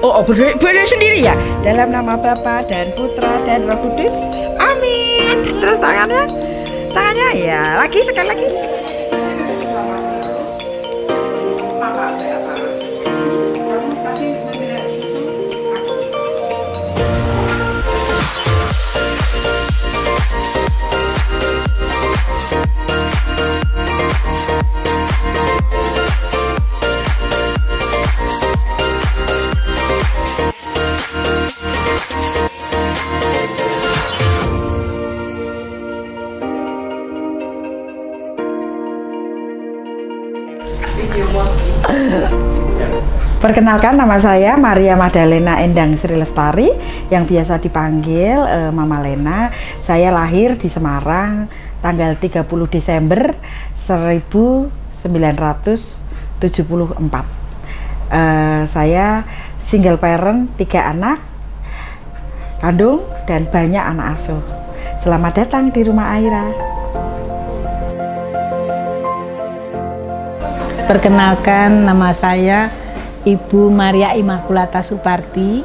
berdoa sendiri ya. Dalam nama Bapa dan Putra dan Roh Kudus. Amin. Terus tangannya ya. Lagi sekali lagi. Perkenalkan, nama saya Maria Magdalena Endang Sri Lestari yang biasa dipanggil Mama Lena. Saya lahir di Semarang tanggal 30 Desember 1974. Saya single parent, 3 anak kandung dan banyak anak asuh. Selamat datang di rumah Aira. Perkenalkan, nama saya Ibu Maria Immaculata Suparti,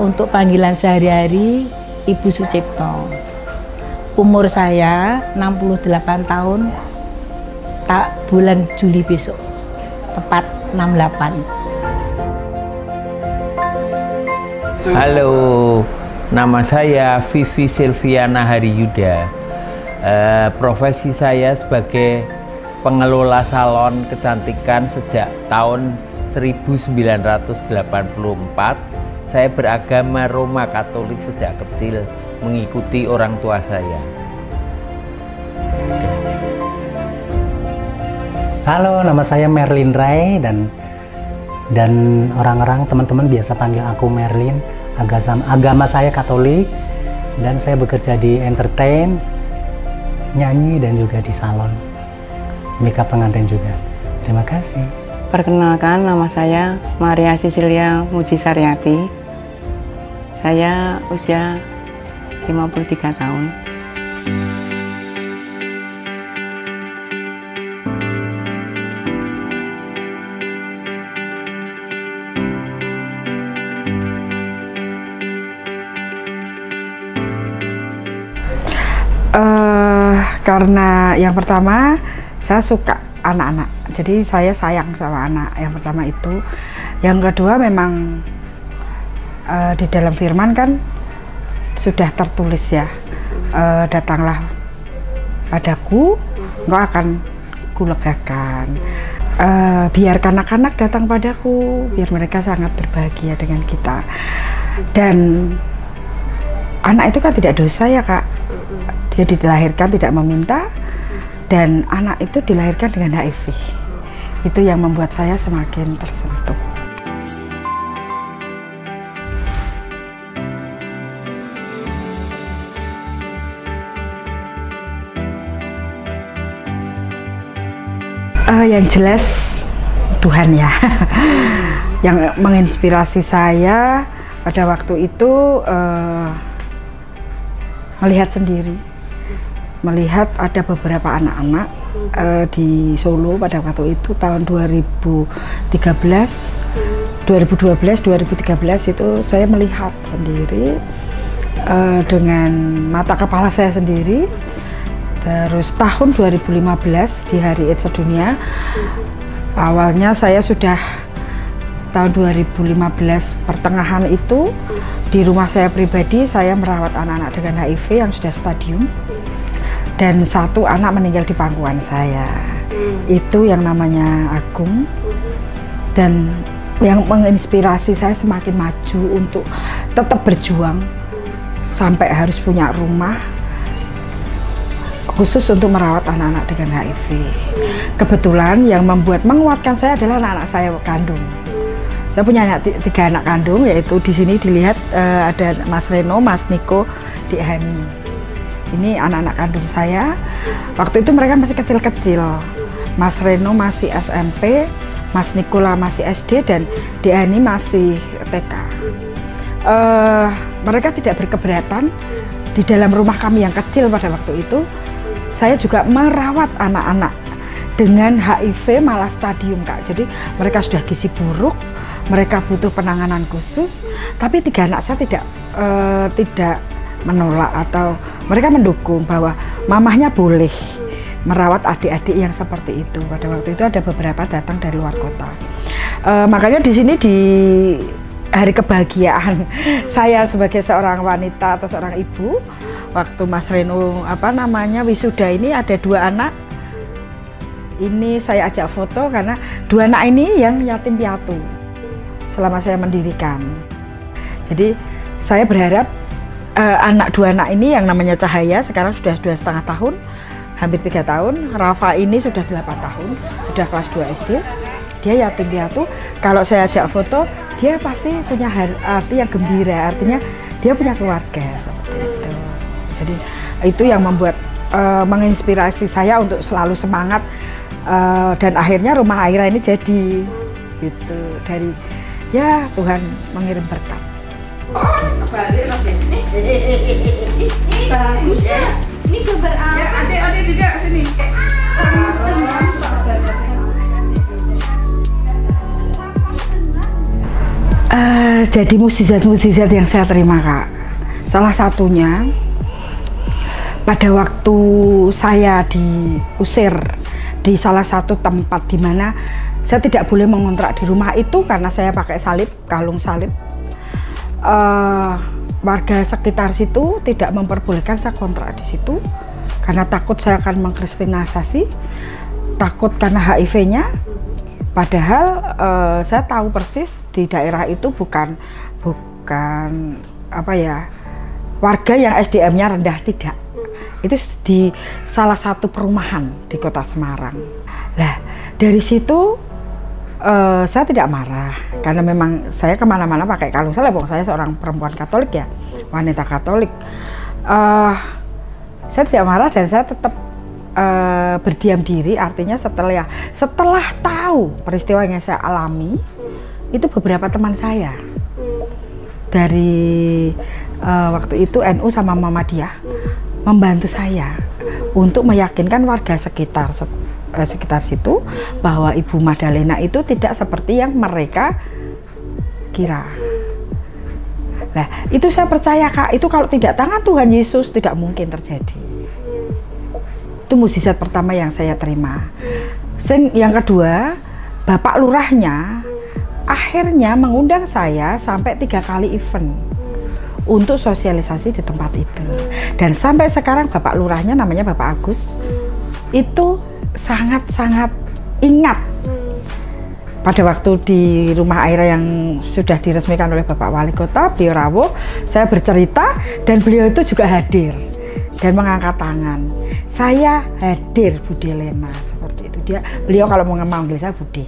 untuk panggilan sehari-hari Ibu Sucipto. Umur saya 68 tahun, bulan Juli besok, tepat 68. Halo, nama saya Vivi Silviana Hariyuda. Profesi saya sebagai pengelola salon kecantikan sejak tahun 1984. Saya beragama Roma Katolik sejak kecil, mengikuti orang tua saya. Halo, nama saya Merlin Ray dan orang-orang teman-teman biasa panggil aku Merlin. Agama saya Katolik dan saya bekerja di entertain, nyanyi dan juga di salon. Makeup pengantin juga. Terima kasih. Perkenalkan, nama saya Maria Cecilia Mujisaryati. Saya usia 53 tahun. Karena yang pertama saya suka anak-anak, jadi saya sayang sama anak. Yang pertama itu. Yang kedua, memang di dalam firman kan sudah tertulis ya, datanglah padaku, engkau akan kulegakan. Biarkan anak-anak datang padaku, biar mereka sangat berbahagia dengan kita. Dan anak itu kan tidak dosa ya Kak, dia dilahirkan tidak meminta. Dan anak itu dilahirkan dengan HIV. Itu yang membuat saya semakin tersentuh. Yang jelas Tuhan ya, yang menginspirasi saya pada waktu itu, melihat ada beberapa anak-anak di Solo pada waktu itu tahun 2013 itu saya melihat sendiri dengan mata kepala saya sendiri. Terus tahun 2015 di Hari AIDS Sedunia, awalnya saya sudah tahun 2015 pertengahan itu di rumah saya pribadi saya merawat anak-anak dengan HIV yang sudah stadium. Dan 1 anak meninggal di pangkuan saya. Itu yang namanya Agung. Dan yang menginspirasi saya semakin maju untuk tetap berjuang sampai harus punya rumah khusus untuk merawat anak-anak dengan HIV. Kebetulan yang menguatkan saya adalah anak-anak saya kandung. Saya punya 3 anak kandung, yaitu di sini dilihat ada Mas Reno, Mas Niko, Dik Hani. Ini anak-anak kandung saya. Waktu itu mereka masih kecil-kecil. Mas Reno masih SMP, Mas Nikola masih SD, dan Dik Hani masih TK. Mereka tidak berkeberatan di dalam rumah kami yang kecil pada waktu itu. Saya juga merawat anak-anak dengan HIV malah stadium Kak. Jadi mereka sudah gizi buruk, mereka butuh penanganan khusus, tapi 3 anak saya tidak menolak atau mereka mendukung bahwa mamahnya boleh merawat adik-adik yang seperti itu. Pada waktu itu ada beberapa datang dari luar kota. Makanya di sini di hari kebahagiaan saya sebagai seorang wanita atau seorang ibu, waktu Mas Reno wisuda ini ada 2 anak. Ini saya ajak foto karena 2 anak ini yang yatim piatu selama saya mendirikan. Jadi saya berharap 2 anak ini yang namanya Cahaya sekarang sudah 2,5 tahun, hampir 3 tahun. Rafa ini sudah 8 tahun, sudah kelas 2 SD. Dia yatim piatu. Kalau saya ajak foto, dia pasti punya arti yang gembira. Artinya dia punya keluarga seperti itu. Jadi itu yang membuat menginspirasi saya untuk selalu semangat. Dan akhirnya Rumah Aira ini jadi gitu, dari ya Tuhan mengirim berkat. Bagus ya. Ini gambar apa? Ya, adik juga sini. Jadi mukjizat-mukjizat yang saya terima, Kak. Salah satunya pada waktu saya diusir di salah satu tempat di mana saya tidak boleh mengontrak di rumah itu karena saya pakai salib, kalung salib. Warga sekitar situ tidak memperbolehkan saya kontrak di situ karena takut saya akan mengkristenisasi, takut karena HIV-nya. Padahal saya tahu persis di daerah itu bukan warga yang SDM-nya rendah, tidak. Itu di salah satu perumahan di Kota Semarang. Nah, dari situ saya tidak marah karena memang saya kemana-mana pakai kalung salib. Saya seorang perempuan Katolik ya, wanita Katolik. Saya tidak marah dan saya tetap berdiam diri. Artinya setelah tahu peristiwa yang saya alami, itu beberapa teman saya dari waktu itu NU sama Muhammadiyah membantu saya untuk meyakinkan warga sekitar situ bahwa Ibu Magdalena itu tidak seperti yang mereka kira. Nah, itu saya percaya, Kak, itu kalau tidak tangan Tuhan Yesus tidak mungkin terjadi. Itu mukjizat pertama yang saya terima. Yang kedua, Bapak Lurahnya akhirnya mengundang saya sampai 3 kali event untuk sosialisasi di tempat itu. Dan sampai sekarang Bapak Lurahnya namanya Bapak Agus itu sangat-sangat ingat pada waktu di Rumah Aira yang sudah diresmikan oleh Bapak Wali Kota, beliau rawuh, saya bercerita dan beliau itu juga hadir dan mengangkat tangan. Saya hadir, Budi Lena, seperti itu. Beliau kalau mau memanggil saya Budi.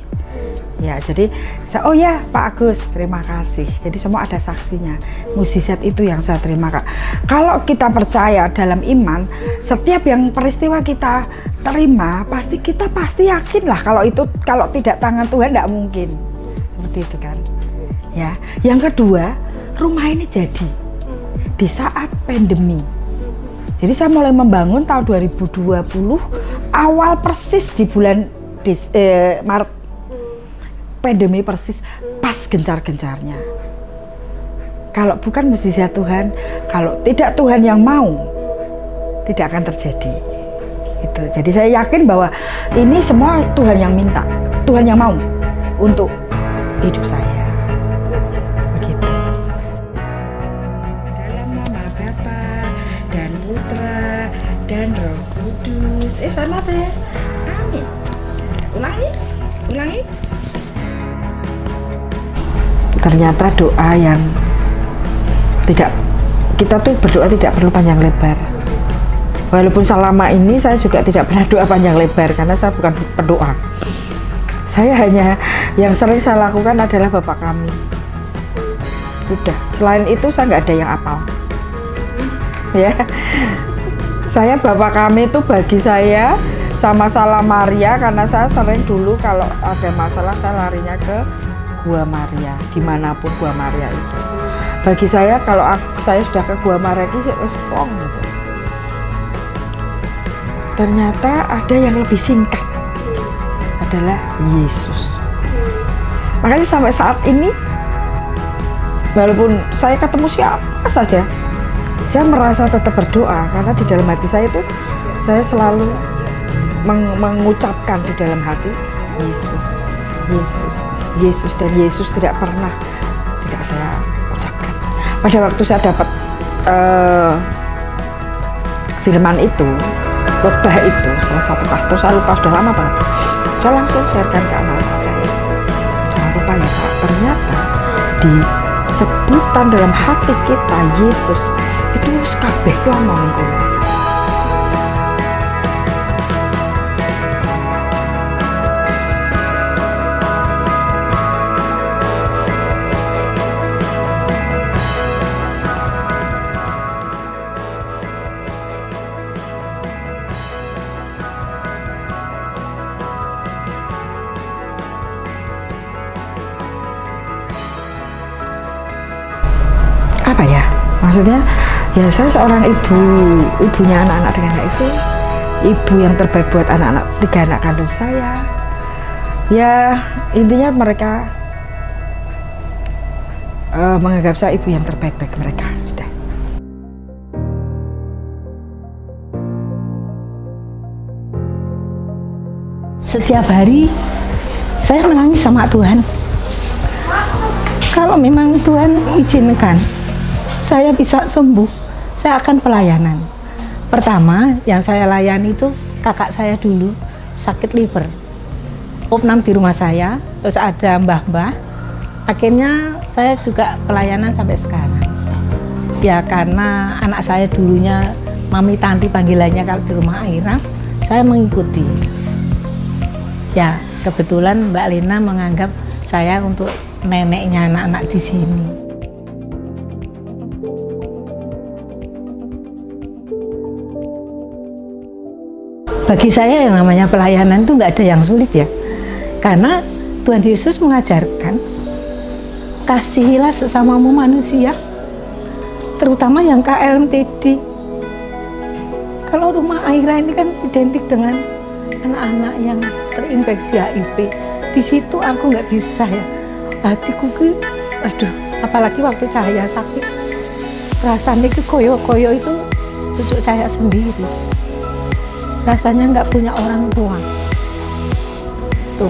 Ya, jadi saya, oh ya Pak Agus, terima kasih. Jadi semua ada saksinya. Mukjizat itu yang saya terima, Kak. Kalau kita percaya dalam iman, setiap yang peristiwa kita terima, kita pasti yakin lah kalau tidak tangan Tuhan tidak mungkin. Seperti itu kan. Ya. Yang kedua, rumah ini jadi di saat pandemi. Jadi saya mulai membangun tahun 2020, awal persis di bulan Maret. Pandemi persis pas gencar-gencarnya. Kalau bukan mukjizat Tuhan, kalau tidak Tuhan yang mau, tidak akan terjadi. Gitu. Jadi saya yakin bahwa ini semua Tuhan yang minta, Tuhan yang mau untuk hidup saya. Begitu. Dalam nama Bapa dan Putra dan Roh Kudus. Sama teh. Amin. Ulangi. Ternyata doa yang kita tuh berdoa tidak perlu panjang lebar. Walaupun selama ini saya juga tidak pernah doa panjang lebar karena saya bukan pendoa. Saya hanya yang sering saya lakukan adalah Bapak kami. Sudah, selain itu saya nggak ada yang apal. Ya, saya Bapak kami itu bagi saya sama Salam Maria karena saya sering dulu kalau ada masalah saya larinya ke Gua Maria, dimanapun Gua Maria itu. Bagi saya kalau saya sudah ke Gua Maria itu espong gitu. Ternyata ada yang lebih singkat adalah Yesus. Makanya sampai saat ini, walaupun saya ketemu siapa saja, saya merasa tetap berdoa, karena di dalam hati saya itu saya selalu mengucapkan di dalam hati Yesus, Yesus, Yesus, dan Yesus tidak pernah tidak saya ucapkan. Pada waktu saya dapat firman itu, khotbah itu, salah satu pastor, saya lupa sudah lama banget, saya langsung sharekan ke anak-anak saya. Jangan lupa ya Pak, ternyata di sebutan dalam hati kita Yesus itu kabeh ngomongin kono. Apa ya? Maksudnya ya saya seorang ibunya anak-anak dengan HIV, ibu yang terbaik buat anak-anak 3 anak kandung saya. Ya intinya mereka menganggap saya ibu yang terbaik bagi mereka sudah. Setiap hari saya menangis sama Tuhan. Kalau memang Tuhan izinkan saya bisa sembuh, saya akan pelayanan. Pertama yang saya layani itu kakak saya dulu sakit liver, opnam di rumah saya, terus ada mbah-mbah. Akhirnya saya juga pelayanan sampai sekarang. Ya karena anak saya dulunya Mami Tanti panggilannya kalau di rumah Aira, saya mengikuti. Ya kebetulan Mbak Lena menganggap saya untuk neneknya anak-anak di sini. Bagi saya yang namanya pelayanan itu nggak ada yang sulit ya, karena Tuhan Yesus mengajarkan kasihilah sesamamu manusia, terutama yang KLMTD. Kalau rumah Aira ini kan identik dengan anak-anak yang terinfeksi HIV. Di situ aku nggak bisa ya, hatiku ke, aduh, apalagi waktu Cahaya sakit, rasanya ke koyo-koyo itu cucu saya sendiri. Rasanya nggak punya orang tua. Tuh.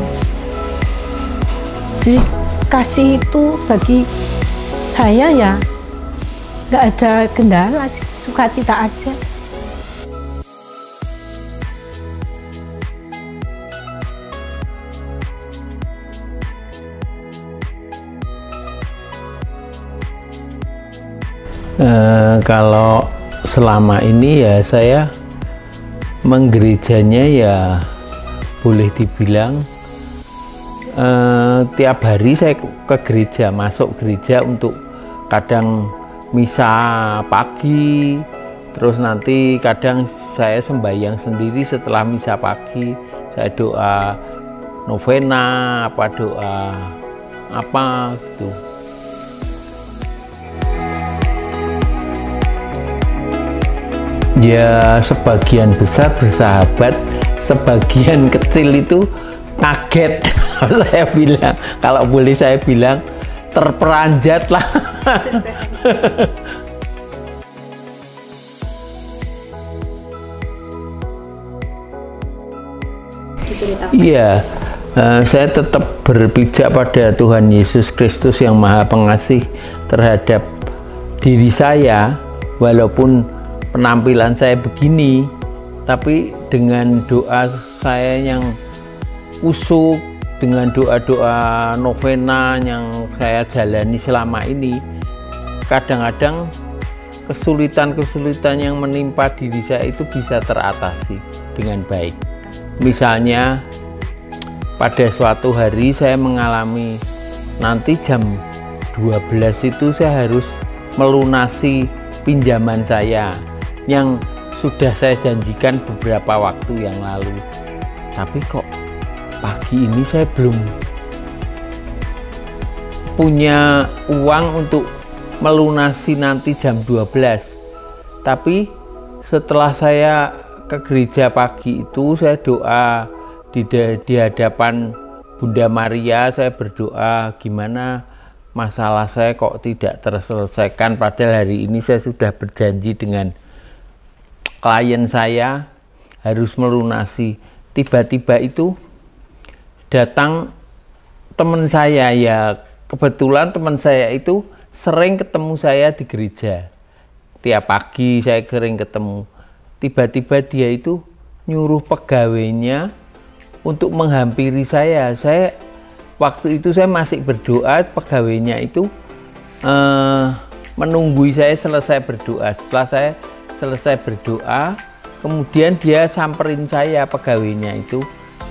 Jadi kasih itu bagi saya ya nggak ada kendala, sukacita aja. Kalau selama ini ya saya menggerejanya ya boleh dibilang tiap hari saya ke gereja, masuk gereja untuk kadang misa pagi, terus nanti kadang saya sembahyang sendiri setelah misa pagi, saya doa novena, apa doa apa gitu. Ya sebagian besar bersahabat, sebagian kecil itu kaget. Saya bilang, kalau boleh saya bilang terperanjat lah. Iya, saya tetap berpijak pada Tuhan Yesus Kristus yang Maha Pengasih terhadap diri saya, walaupun penampilan saya begini, tapi dengan doa saya yang usuk, dengan doa-doa novena yang saya jalani selama ini, kadang-kadang kesulitan-kesulitan yang menimpa diri saya itu bisa teratasi dengan baik. Misalnya pada suatu hari saya mengalami nanti jam 12 itu saya harus melunasi pinjaman saya yang sudah saya janjikan beberapa waktu yang lalu, tapi kok pagi ini saya belum punya uang untuk melunasi nanti jam 12. Tapi setelah saya ke gereja pagi itu, saya doa di hadapan Bunda Maria, saya berdoa gimana masalah saya kok tidak terselesaikan, padahal hari ini saya sudah berjanji dengan klien saya harus melunasi. Tiba-tiba itu datang teman saya, ya kebetulan teman saya itu sering ketemu saya di gereja. Tiap pagi saya sering ketemu. Tiba-tiba dia itu nyuruh pegawainya untuk menghampiri saya. Waktu itu saya masih berdoa, pegawainya itu menunggu saya selesai berdoa. Setelah saya selesai berdoa, kemudian dia samperin saya, pegawainya itu.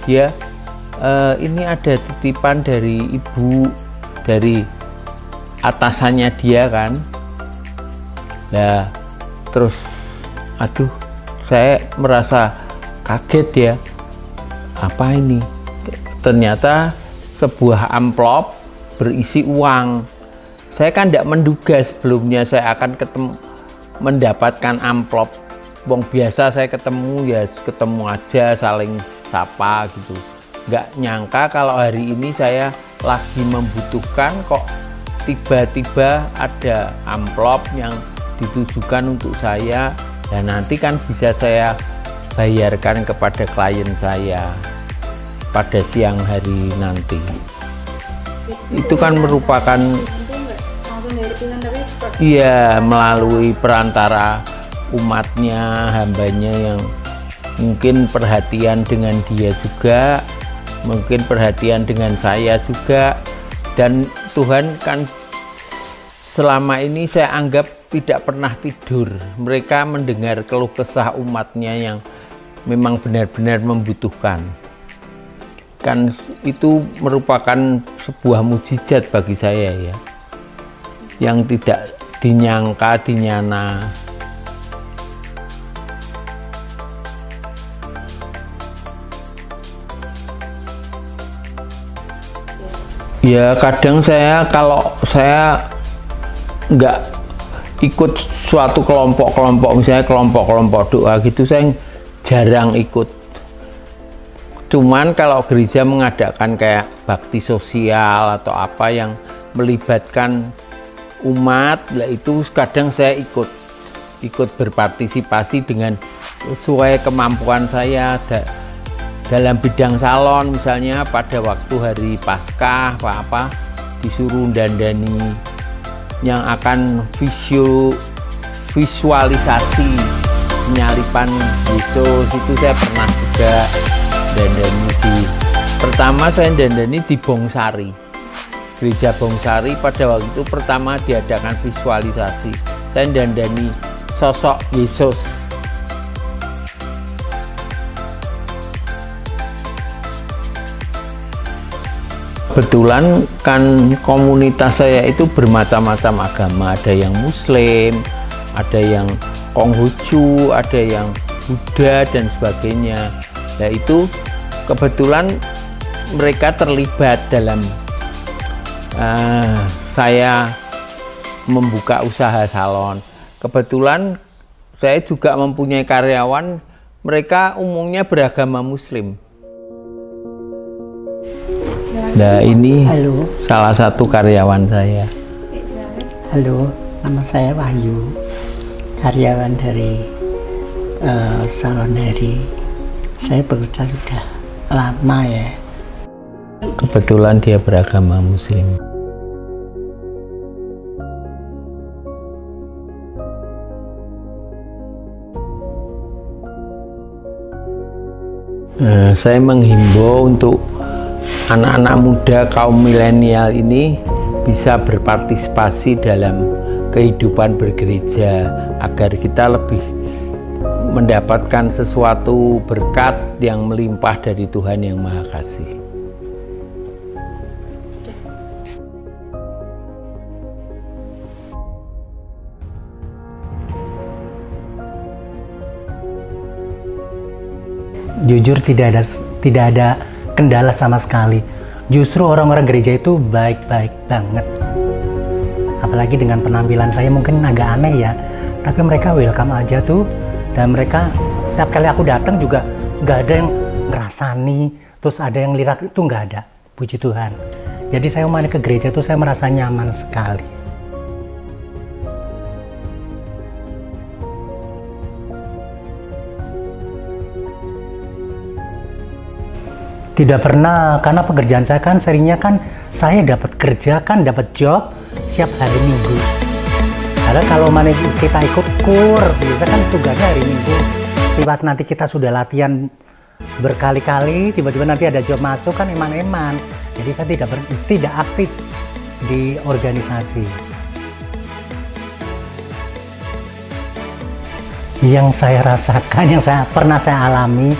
Dia, ini ada titipan dari ibu, dari atasannya dia kan. Nah, terus aduh, saya merasa kaget ya. Apa ini? Ternyata sebuah amplop berisi uang. Saya kan tidak menduga sebelumnya saya akan mendapatkan amplop. Wong biasa saya ketemu ya ketemu aja, saling sapa gitu. Nggak nyangka kalau hari ini saya lagi membutuhkan kok tiba-tiba ada amplop yang ditujukan untuk saya, dan nanti kan bisa saya bayarkan kepada klien saya pada siang hari nanti. Itu kan merupakan iya, melalui perantara umatnya, hambanya yang mungkin perhatian dengan dia juga, mungkin perhatian dengan saya juga. Dan Tuhan kan selama ini saya anggap tidak pernah tidur. Mereka mendengar keluh kesah umatnya yang memang benar-benar membutuhkan. Kan itu merupakan sebuah mukjizat bagi saya ya, yang tidak dinyangka, dinyana. Ya kadang saya, kalau saya nggak ikut suatu kelompok-kelompok, misalnya kelompok-kelompok doa gitu, saya jarang ikut. Cuman kalau gereja mengadakan kayak bakti sosial atau apa yang melibatkan umat, lah itu kadang saya ikut berpartisipasi dengan sesuai kemampuan saya. Dalam bidang salon misalnya pada waktu hari Paskah apa disuruh dandani yang akan visualisasi penyalipan Yesus, itu saya pernah juga dandani pertama saya dandani di Bongsari, gereja Bongsari. Pada waktu itu pertama diadakan visualisasi, saya dandani sosok Yesus. Kebetulan kan komunitas saya itu bermacam-macam agama, ada yang Muslim, ada yang Konghucu, ada yang Buddha dan sebagainya. Nah itu kebetulan mereka terlibat dalam saya membuka usaha salon. Kebetulan saya juga mempunyai karyawan, mereka umumnya beragama Muslim. Nah ini halo, salah satu karyawan saya. Halo, nama saya Wahyu, karyawan dari Salon Hari. Saya bekerja sudah lama ya. Kebetulan dia beragama Muslim. Saya menghimbau untuk anak-anak muda kaum milenial ini bisa berpartisipasi dalam kehidupan bergereja agar kita lebih mendapatkan sesuatu berkat yang melimpah dari Tuhan Yang Maha Kasih. Jujur tidak ada kendala sama sekali. Justru orang-orang gereja itu baik-baik banget. Apalagi dengan penampilan saya mungkin agak aneh ya, tapi mereka welcome aja tuh. Dan mereka setiap kali aku datang juga nggak ada yang ngerasani, terus ada yang lirak, itu nggak ada. puji Tuhan. Jadi saya kemarin ke gereja itu saya merasa nyaman sekali. Tidak pernah, karena pekerjaan saya kan seringnya kan saya dapat kerja kan, dapat job siap hari Minggu. Karena kalau mana kita ikut kur, biasa kan tugasnya hari Minggu. Tiba nanti kita sudah latihan berkali-kali, tiba-tiba nanti ada job masuk kan eman-eman. Jadi saya tidak aktif di organisasi. Yang saya rasakan, yang pernah saya alami,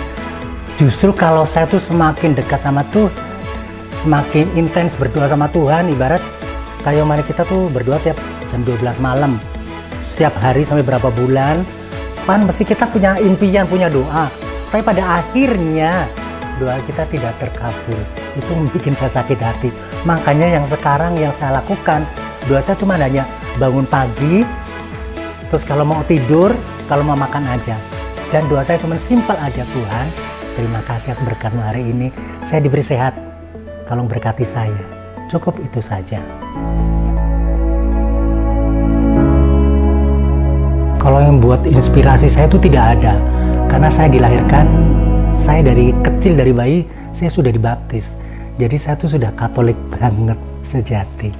justru kalau saya tuh semakin dekat sama Tuhan, semakin intens berdoa sama Tuhan, ibarat kayak mari kita tuh berdoa tiap jam 12 malam, setiap hari sampai berapa bulan, kan mesti kita punya impian, punya doa, tapi pada akhirnya doa kita tidak terkabul. Itu bikin saya sakit hati. Makanya yang sekarang yang saya lakukan, doa saya cuma hanya bangun pagi, terus kalau mau tidur, kalau mau makan aja. Dan doa saya cuma simpel aja, Tuhan, terima kasih atas berkat-Mu hari ini. Saya diberi sehat, tolong berkati saya. Cukup itu saja. Kalau yang buat inspirasi saya itu tidak ada. Karena saya dilahirkan, saya dari kecil, dari bayi, saya sudah dibaptis. Jadi saya tuh sudah Katolik banget sejati.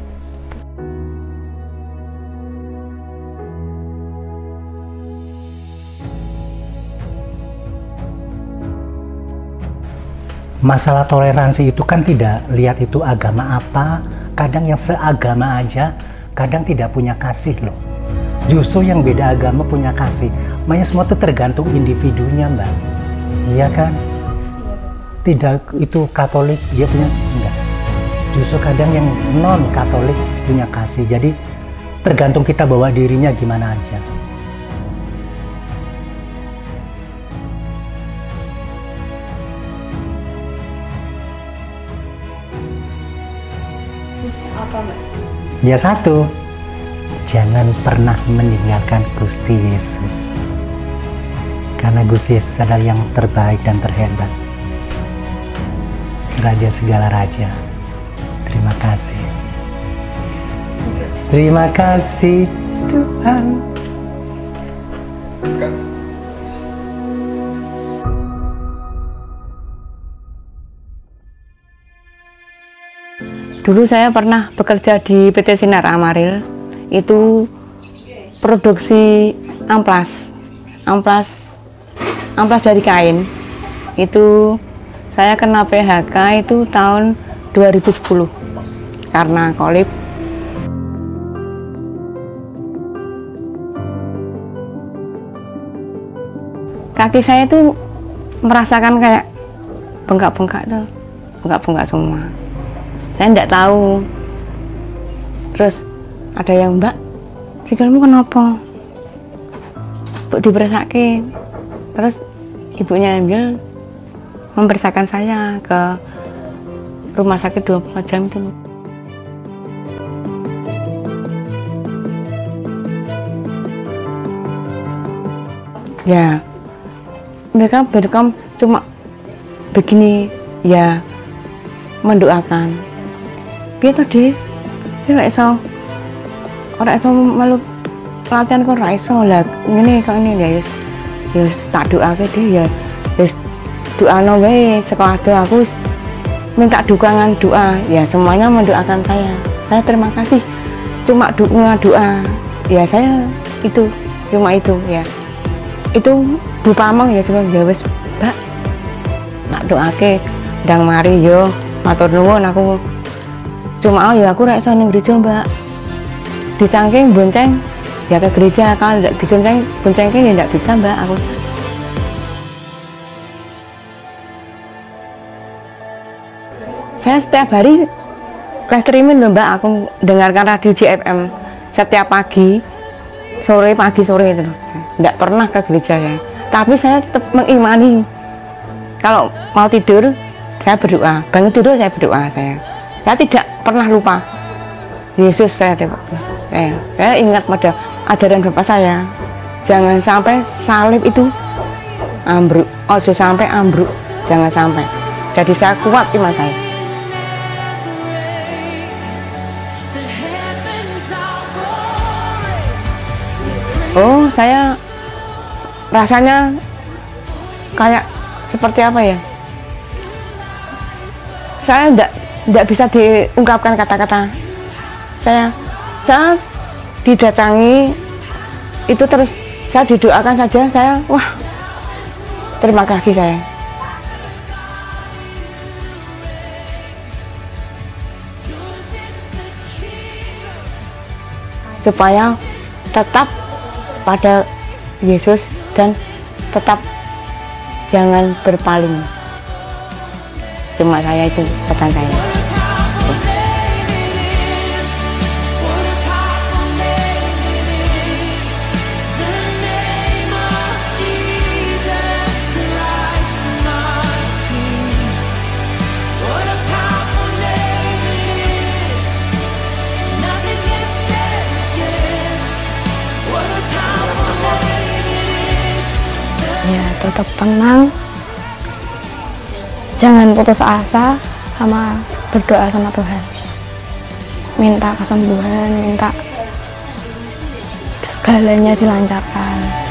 Masalah toleransi itu kan tidak lihat itu agama apa, kadang yang seagama aja, kadang tidak punya kasih loh. Justru yang beda agama punya kasih. Makanya semua itu tergantung individunya, Mbak. Iya kan? Tidak itu Katolik dia punya, enggak. Justru kadang yang non Katolik punya kasih. Jadi tergantung kita bawa dirinya gimana aja. Terus apa, Mbak? Ya satu, jangan pernah meninggalkan Gusti Yesus. Karena Gusti Yesus adalah yang terbaik dan terhebat. Raja segala raja. Terima kasih. Terima kasih Tuhan. Dulu saya pernah bekerja di PT Sinar Amaril, itu produksi amplas dari kain. Itu saya kena PHK itu tahun 2010 karena kolip. Kaki saya itu merasakan kayak bengkak-bengkak tuh, bengkak-bengkak semua. Saya tidak tahu. Terus ada yang, Mbak, sikilmu kenapa? Mbak dipersake. Terus ibunya ambil memperiksakan saya ke rumah sakit 24 jam itu. Ya, mereka cuma begini, ya mendoakan. Dia tadi, dia ora iso melu latihan kok ora iso lah. Ngene kok ini ya, ya tak doake dia ya. Wis doano wae saka aku minta dukungan doa. Ya semuanya mendoakan saya. Saya terima kasih. Cuma doa. Ya saya itu cuma itu ya. Itu Bu Pamong ya cuma ya wis, Mbak. Nak doake ndang mari yo matur nuwun aku. Cuma ya aku ora iso ning gereja, Mbak. Dicangking bonceng ya ke gereja, kalau tidak boncengin ya tidak bisa, Mbak. Aku saya setiap hari live streaming loh, Mbak. Aku dengarkan radio JFM setiap pagi sore itu. Tidak pernah ke gereja ya. Tapi saya tetap mengimani. Kalau mau tidur saya berdoa, bangun tidur saya berdoa. Saya tidak pernah lupa Yesus. Saya ingat pada ajaran Bapak saya, jangan sampai salib itu ambruk, jangan sampai. Jadi saya kuat iman saya. Oh, saya rasanya kayak seperti apa ya? Saya enggak bisa diungkapkan kata-kata. Saya didatangi itu terus saya didoakan saja, saya wah, terima kasih saya. Supaya tetap pada Yesus dan tetap jangan berpaling. Cuma saya itu pesan saya. Ya, tetap tenang, jangan putus asa, sama berdoa sama Tuhan, minta kesembuhan, minta segalanya dilancarkan.